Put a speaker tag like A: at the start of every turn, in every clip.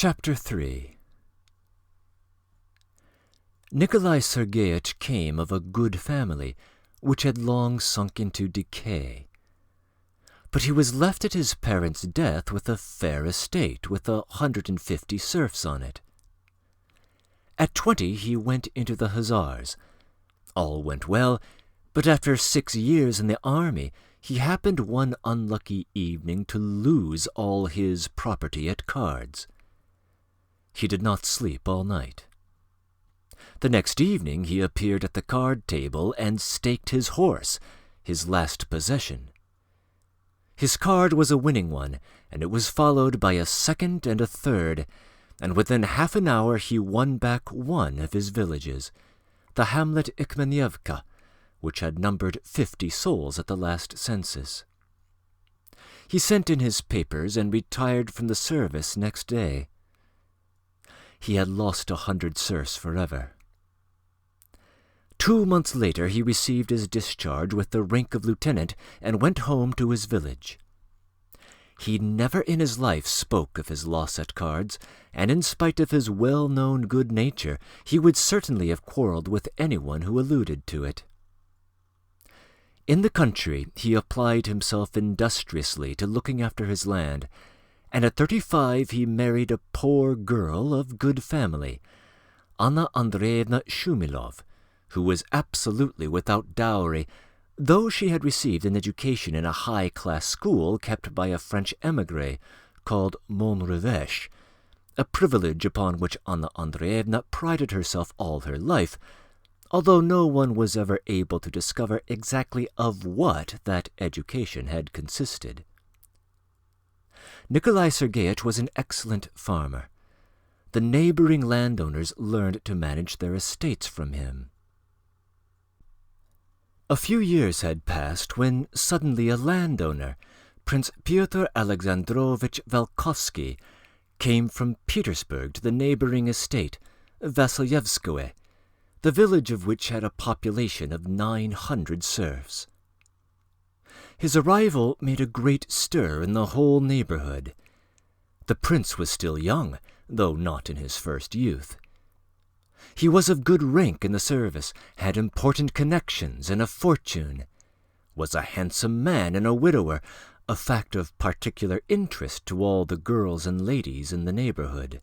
A: Chapter 3. Nikolai Sergei came of a good family, which had long sunk into decay. But he was left at his parents' death with a fair estate with 150 serfs on it. At 20 he went into the Hussars. All went well, but after 6 years in the army he happened one unlucky evening to lose all his property at cards. He did not sleep all night. The next evening he appeared at the card table and staked his horse, his last possession. His card was a winning one, and it was followed by a second and a third, and within half an hour he won back one of his villages, the hamlet Ikmenievka, which had numbered 50 souls at the last census. He sent in his papers and retired from the service next day. He had lost 100 serfs forever. 2 months later he received his discharge with the rank of lieutenant and went home to his village. He never in his life spoke of his loss at cards, and in spite of his well-known good nature, he would certainly have quarrelled with anyone who alluded to it. In the country he applied himself industriously to looking after his land, and at 35 he married a poor girl of good family, Anna Andreevna Shumilov, who was absolutely without dowry, though she had received an education in a high-class school kept by a French émigré called Montreveche, a privilege upon which Anna Andreevna prided herself all her life, although no one was ever able to discover exactly of what that education had consisted. Nikolai Sergei was an excellent farmer. The neighboring landowners learned to manage their estates from him. A few years had passed when suddenly a landowner, Prince Pyotr Alexandrovich Falkowski, came from Petersburg to the neighboring estate, Vasilyevskoe, the village of which had a population of 900 serfs. His arrival made a great stir in the whole neighborhood. The prince was still young, though not in his first youth. He was of good rank in the service, had important connections and a fortune, was a handsome man and a widower, a fact of particular interest to all the girls and ladies in the neighborhood.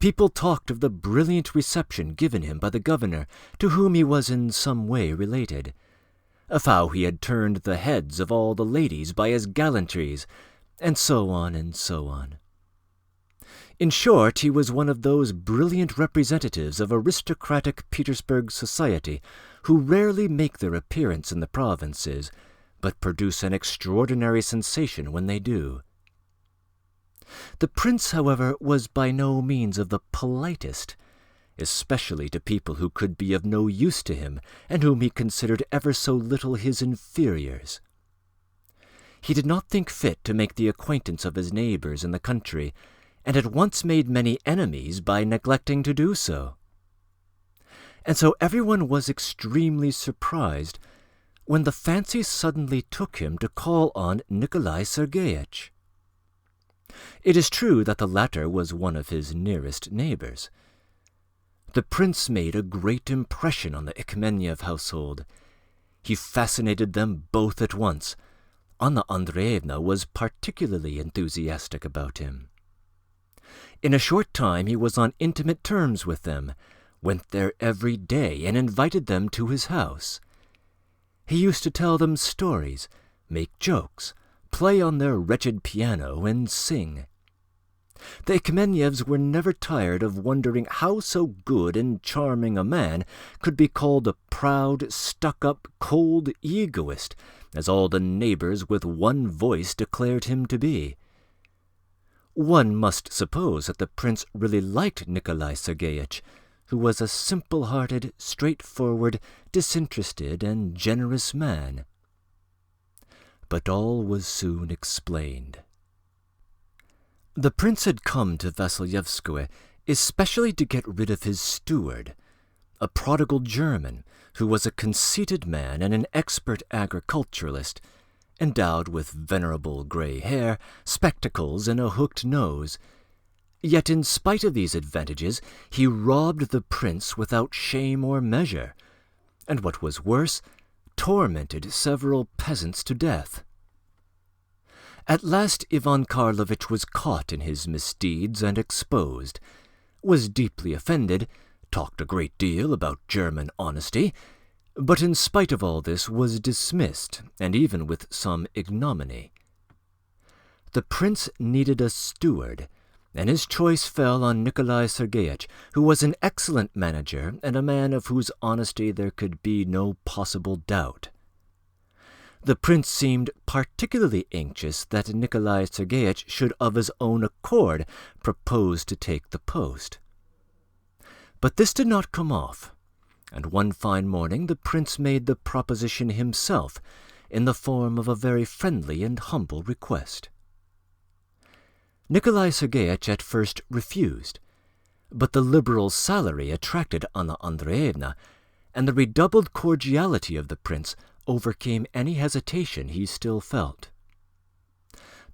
A: People talked of the brilliant reception given him by the governor, to whom he was in some way related, of how he had turned the heads of all the ladies by his gallantries, and so on and so on. In short, he was one of those brilliant representatives of aristocratic Petersburg society who rarely make their appearance in the provinces, but produce an extraordinary sensation when they do. The prince, however, was by no means of the politest, especially to people who could be of no use to him and whom he considered ever so little his inferiors. He did not think fit to make the acquaintance of his neighbors in the country, and at once made many enemies by neglecting to do so. And so everyone was extremely surprised when the fancy suddenly took him to call on Nikolai Sergei. It is true that the latter was one of his nearest neighbors. The prince made a great impression on the Ikmeniev household. He fascinated them both at once. Anna Andreevna was particularly enthusiastic about him. In a short time he was on intimate terms with them, went there every day and invited them to his house. He used to tell them stories, make jokes, play on their wretched piano, and sing. The Ikmenievs were never tired of wondering how so good and charming a man could be called a proud, stuck-up, cold egoist, as all the neighbors with one voice declared him to be. One must suppose that the prince really liked Nikolai Sergeyich, who was a simple-hearted, straightforward, disinterested, and generous man. But all was soon explained. The prince had come to Vasilyevskoe especially to get rid of his steward, a prodigal German who was a conceited man and an expert agriculturalist, endowed with venerable gray hair, spectacles, and a hooked nose, Yet in spite of these advantages, he robbed the prince without shame or measure, and what was worse, tormented several peasants to death. At last Ivan Karlovich was caught in his misdeeds and exposed, was deeply offended, talked a great deal about German honesty, but in spite of all this was dismissed, and even with some ignominy. The prince needed a steward, and his choice fell on Nikolai Sergei, who was an excellent manager and a man of whose honesty there could be no possible doubt. The prince seemed particularly anxious that Nikolai Sergei should of his own accord propose to take the post. But this did not come off, and one fine morning the prince made the proposition himself in the form of a very friendly and humble request. Nikolai Sergei at first refused, but the liberal salary attracted Anna Andreevna, and the redoubled cordiality of the prince overcame any hesitation he still felt.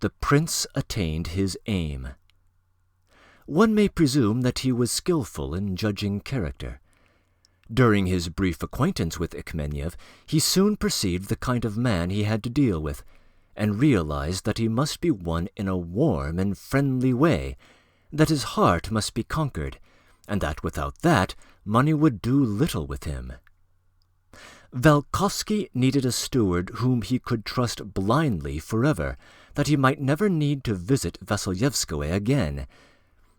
A: The prince attained his aim. One may presume that he was skillful in judging character. During his brief acquaintance with Ichmeniev, he soon perceived the kind of man he had to deal with, and realized that he must be won in a warm and friendly way, that his heart must be conquered, and that without that money would do little with him. Falkowski needed a steward whom he could trust blindly forever, that he might never need to visit Vasilyevskoe again,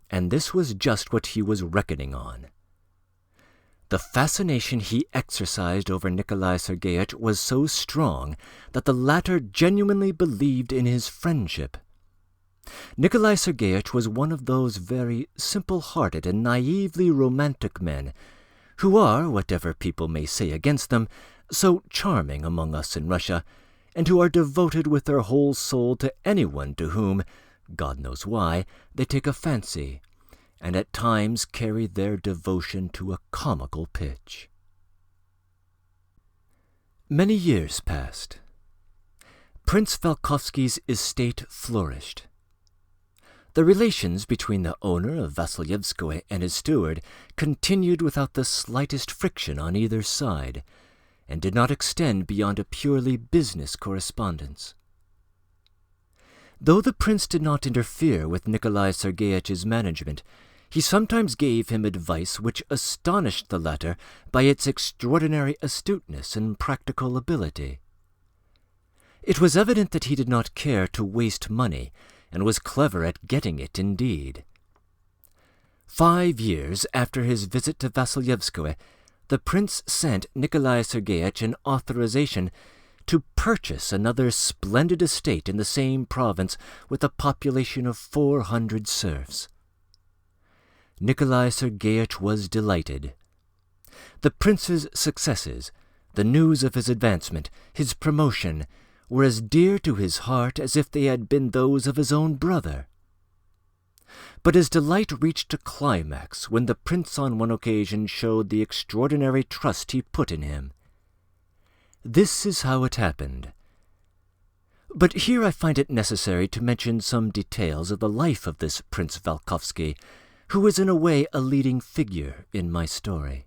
A: and this was just what he was reckoning on. The fascination he exercised over Nikolai Sergei was so strong that the latter genuinely believed in his friendship. Nikolai Sergei was one of those very simple-hearted and naively romantic men who are, whatever people may say against them, so charming among us in Russia, and who are devoted with their whole soul to anyone to whom, God knows why, they take a fancy, and at times carry their devotion to a comical pitch. Many years passed. Prince Falkowski's estate flourished. The relations between the owner of Vasilyevskoe and his steward continued without the slightest friction on either side, and did not extend beyond a purely business correspondence. Though the prince did not interfere with Nikolai Sergeich's management, he sometimes gave him advice which astonished the latter by its extraordinary astuteness and practical ability. It was evident that he did not care to waste money, and was clever at getting it indeed. 5 years after his visit to Vasilyevskoe, the prince sent Nikolai Sergeich an authorization to purchase another splendid estate in the same province with a population of 400 serfs. Nikolai Sergeich was delighted. The prince's successes, the news of his advancement, his promotion, were as dear to his heart as if they had been those of his own brother. But his delight reached a climax when the prince on one occasion showed the extraordinary trust he put in him. This is how it happened. But here I find it necessary to mention some details of the life of this Prince Falkowski, who is in a way a leading figure in my story.